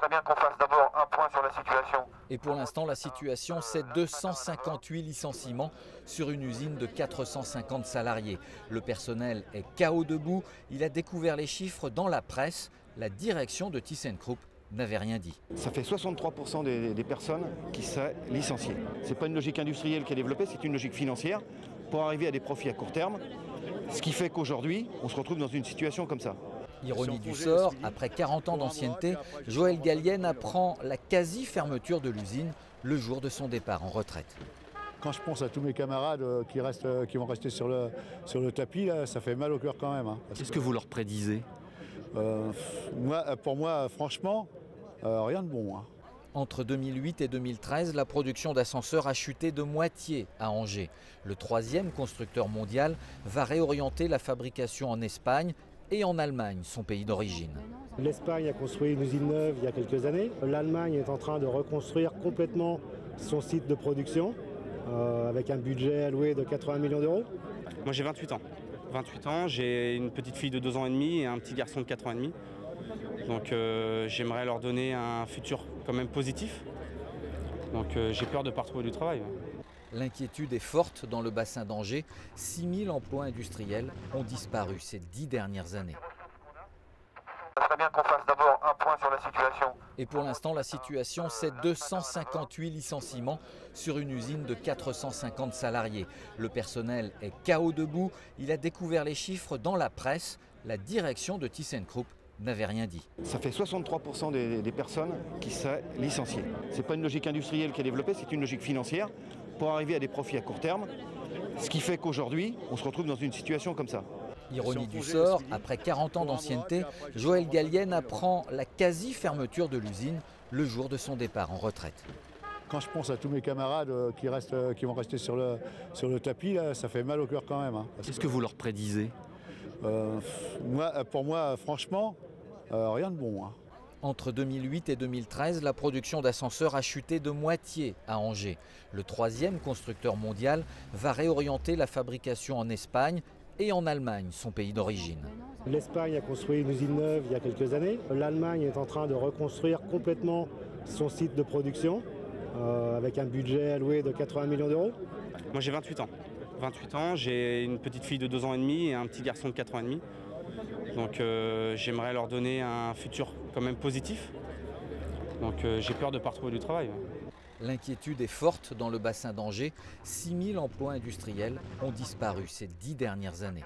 serait bien qu'on fasse d'abord un point sur la situation. Et pour l'instant, la situation, c'est 258 licenciements sur une usine de 450 salariés. Le personnel est KO debout. Il a découvert les chiffres dans la presse. La direction de ThyssenKrupp n'avait rien dit. Ça fait 63% des personnes qui seraient licenciées. Ce n'est pas une logique industrielle qui est développée, c'est une logique financière pour arriver à des profits à court terme. Ce qui fait qu'aujourd'hui, on se retrouve dans une situation comme ça. Ironie du sort, après 40 ans d'ancienneté, Joël Gallienne apprend la quasi-fermeture de l'usine le jour de son départ en retraite. Quand je pense à tous mes camarades qui vont rester sur le tapis, là, ça fait mal au cœur quand même. Hein. Qu'est-ce que vous leur prédisez ? Pour moi, franchement, rien de bon. Hein. Entre 2008 et 2013, la production d'ascenseurs a chuté de moitié à Angers. Le troisième constructeur mondial va réorienter la fabrication en Espagne et en Allemagne, son pays d'origine. L'Espagne a construit une usine neuve il y a quelques années. L'Allemagne est en train de reconstruire complètement son site de production avec un budget alloué de 80 millions d'euros. Moi j'ai 28 ans. 28 ans, j'ai une petite fille de 2 ans et demi et un petit garçon de 4 ans et demi. Donc j'aimerais leur donner un futur quand même positif. Donc j'ai peur de ne pas retrouver du travail. L'inquiétude est forte dans le bassin d'Angers. 6000 emplois industriels ont disparu ces 10 dernières années. Ça serait bien qu'on fasse d'abord un point sur la situation. Et pour l'instant, la situation, c'est 258 licenciements sur une usine de 450 salariés. Le personnel est KO debout. Il a découvert les chiffres dans la presse. La direction de ThyssenKrupp n'avait rien dit. Ça fait 63% des personnes qui seraient licenciées. Ce n'est pas une logique industrielle qui est développée, c'est une logique financière pour arriver à des profits à court terme. Ce qui fait qu'aujourd'hui, on se retrouve dans une situation comme ça. Ironie du sort, après 40 ans d'ancienneté, Joël Gallienne apprend la quasi-fermeture de l'usine le jour de son départ en retraite. Quand je pense à tous mes camarades qui vont rester sur le tapis, là, ça fait mal au cœur quand même. Hein. Qu'est-ce que vous leur prédisez ? Pour moi, franchement, rien de bon. Hein. Entre 2008 et 2013, la production d'ascenseurs a chuté de moitié à Angers. Le troisième constructeur mondial va réorienter la fabrication en Espagne et en Allemagne, son pays d'origine. L'Espagne a construit une usine neuve il y a quelques années. L'Allemagne est en train de reconstruire complètement son site de production avec un budget alloué de 80 millions d'euros. Moi j'ai 28 ans. 28 ans, j'ai une petite fille de 2 ans et demi et un petit garçon de 4 ans et demi. Donc j'aimerais leur donner un futur quand même positif. Donc j'ai peur de ne pas retrouver du travail. L'inquiétude est forte dans le bassin d'Angers. 6000 emplois industriels ont disparu ces 10 dernières années.